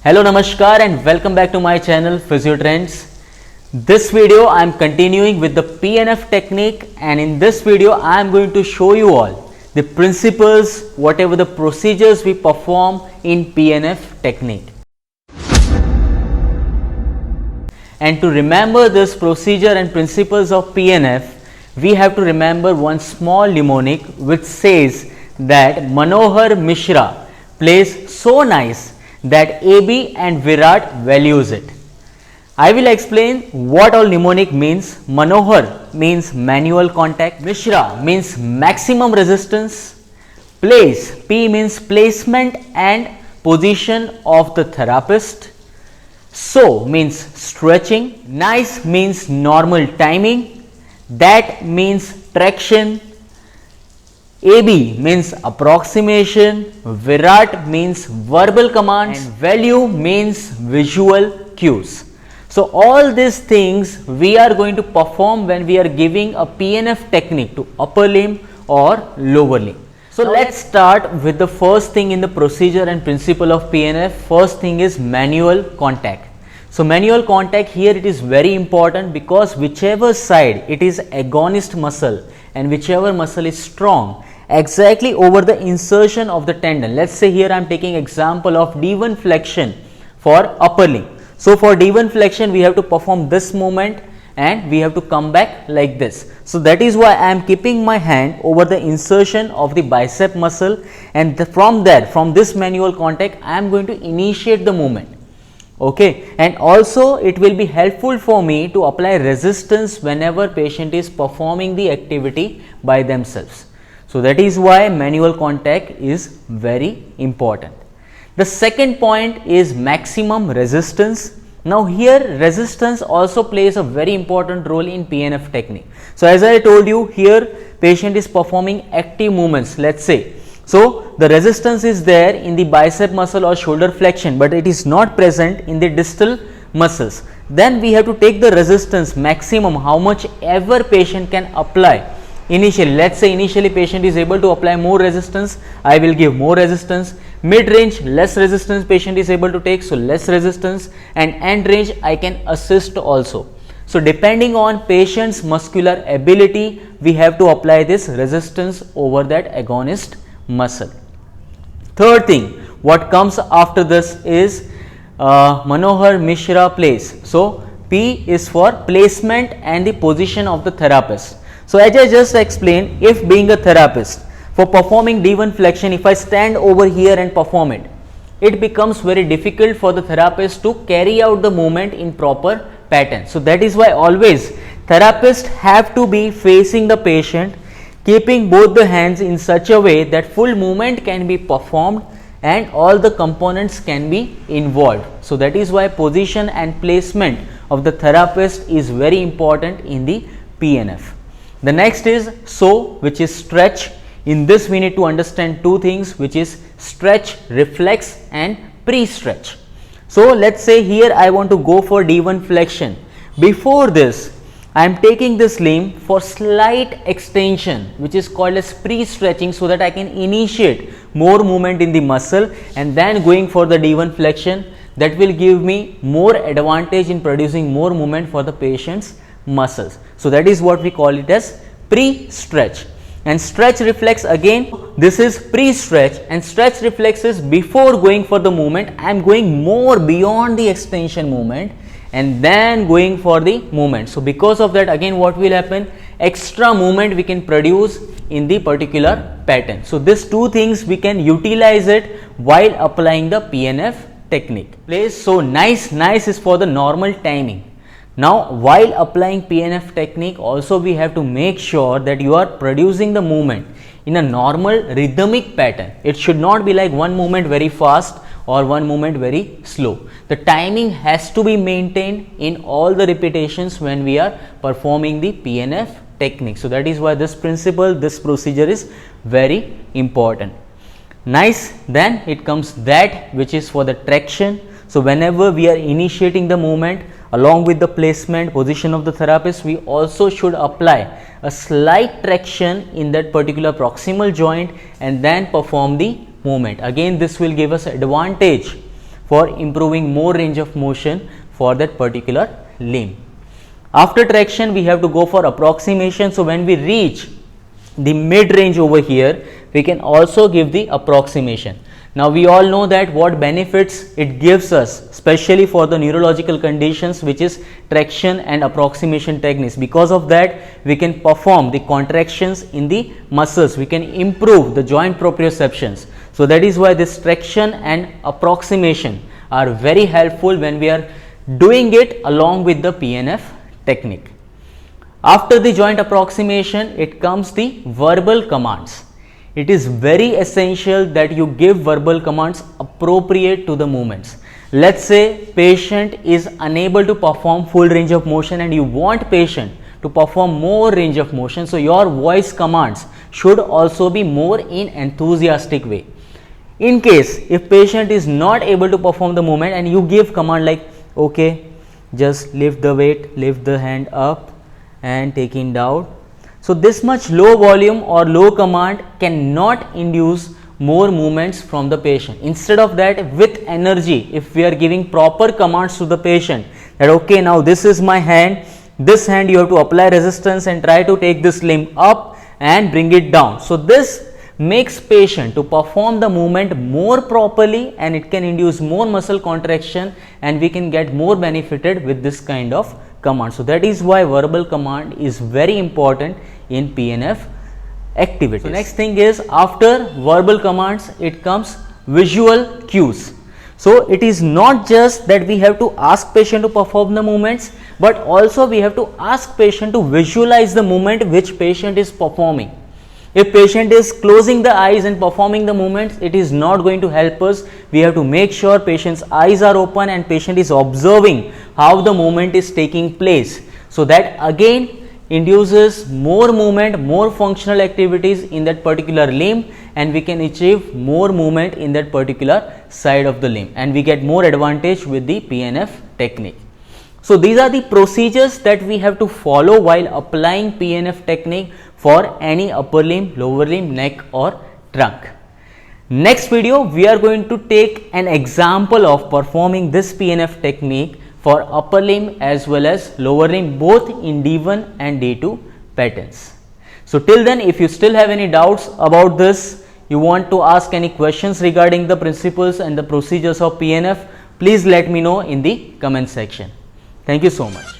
Hello, Namaskar and welcome back to my channel Physiotrends. This video I am continuing with the PNF technique, and in this video I am going to show you all the principles, whatever the procedures we perform in PNF technique. And to remember this procedure and principles of PNF, we have to remember one small mnemonic which says that Manohar Mishra plays so nice that AB and Virat values it. I will explain what all mnemonic means. Manohar means manual contact, Mishra means maximum resistance, place, P means placement and position of the therapist, so means stretching, nice means normal timing, that means traction, AB means approximation, Virat means verbal commands, and value means visual cues. So all these things we are going to perform when we are giving a PNF technique to upper limb or lower limb. So let's start with the first thing in the procedure and principle of PNF. First thing is manual contact. So manual contact, here it is very important because whichever side it is agonist muscle and whichever muscle is strong, exactly over the insertion of the tendon. Let's say here I am taking example of D1 flexion for upper limb. So for D1 flexion we have to perform this movement and we have to come back like this. So that is why I am keeping my hand over the insertion of the bicep muscle, and from this manual contact I am going to initiate the movement. Okay, and also it will be helpful for me to apply resistance whenever patient is performing the activity by themselves. So that is why manual contact is very important. The second point is maximum resistance. Now here resistance also plays a very important role in PNF technique. So as I told you, here patient is performing active movements, let's say. So the resistance is there in the bicep muscle or shoulder flexion, but it is not present in the distal muscles. Then we have to take the resistance maximum, how much ever patient can apply. Initially, let's say initially patient is able to apply more resistance, I will give more resistance. Mid range, less resistance patient is able to take, so less resistance, and end range I can assist also. So depending on patient's muscular ability, we have to apply this resistance over that agonist muscle. Third thing, what comes after this is Manohar Mishra place. So P is for placement and the position of the therapist. So as I just explained, if being a therapist, for performing D1 flexion, if I stand over here and perform it, it becomes very difficult for the therapist to carry out the movement in proper pattern. So that is why always therapists have to be facing the patient, keeping both the hands in such a way that full movement can be performed and all the components can be involved. So that is why position and placement of the therapist is very important in the PNF. The next is so, which is stretch. In this we need to understand two things, which is stretch reflex and pre-stretch. So let's say here I want to go for D1 flexion. Before this I am taking this limb for slight extension, which is called as pre-stretching, so that I can initiate more movement in the muscle and then going for the D1 flexion. That will give me more advantage in producing more movement for the patient's muscles. So that is what we call it as pre-stretch. And stretch reflex, again this is pre-stretch, and stretch reflex is before going for the movement. I am going more beyond the extension movement and then going for the movement. So because of that, again what will happen, extra movement we can produce in the particular pattern. So these two things we can utilize it while applying the PNF technique. Place, so nice is for the normal timing. Now while applying PNF technique also we have to make sure that you are producing the movement in a normal rhythmic pattern. It should not be like one movement very fast or one movement very slow. The timing has to be maintained in all the repetitions when we are performing the PNF technique. So that is why this principle, this procedure is very important. Nice. Then it comes that, which is for the traction. So whenever we are initiating the movement, along with the placement, position of the therapist, we also should apply a slight traction in that particular proximal joint and then perform the movement. Again, this will give us advantage for improving more range of motion for that particular limb. After traction, we have to go for approximation. So when we reach the mid range over here, we can also give the approximation. Now we all know that what benefits it gives us, especially for the neurological conditions, which is traction and approximation techniques. Because of that, we can perform the contractions in the muscles, we can improve the joint proprioceptions. So that is why this traction and approximation are very helpful when we are doing it along with the PNF technique. After the joint approximation, it comes the verbal commands. It is very essential that you give verbal commands appropriate to the movements. Let's say patient is unable to perform full range of motion and you want patient to perform more range of motion. So your voice commands should also be more in enthusiastic way. In case if patient is not able to perform the movement and you give command like, okay, just lift the weight, lift the hand up and take it down. So this much low volume or low command cannot induce more movements from the patient. Instead of that, with energy, if we are giving proper commands to the patient that okay, now this is my hand, this hand you have to apply resistance and try to take this limb up and bring it down. So this makes patient to perform the movement more properly and it can induce more muscle contraction and we can get more benefited with this kind of command. So that is why verbal command is very important in PNF activities. So next thing is, after verbal commands, it comes visual cues. So it is not just that we have to ask patient to perform the movements, but also we have to ask patient to visualize the movement which patient is performing. If patient is closing the eyes and performing the movements, it is not going to help us. We have to make sure patient's eyes are open and patient is observing how the movement is taking place. So that again induces more movement, more functional activities in that particular limb and we can achieve more movement in that particular side of the limb and we get more advantage with the PNF technique. So these are the procedures that we have to follow while applying PNF technique for any upper limb, lower limb, neck or trunk. Next video, we are going to take an example of performing this PNF technique for upper limb as well as lower limb, both in D1 and D2 patterns. So till then, if you still have any doubts about this, you want to ask any questions regarding the principles and the procedures of PNF, please let me know in the comment section. Thank you so much.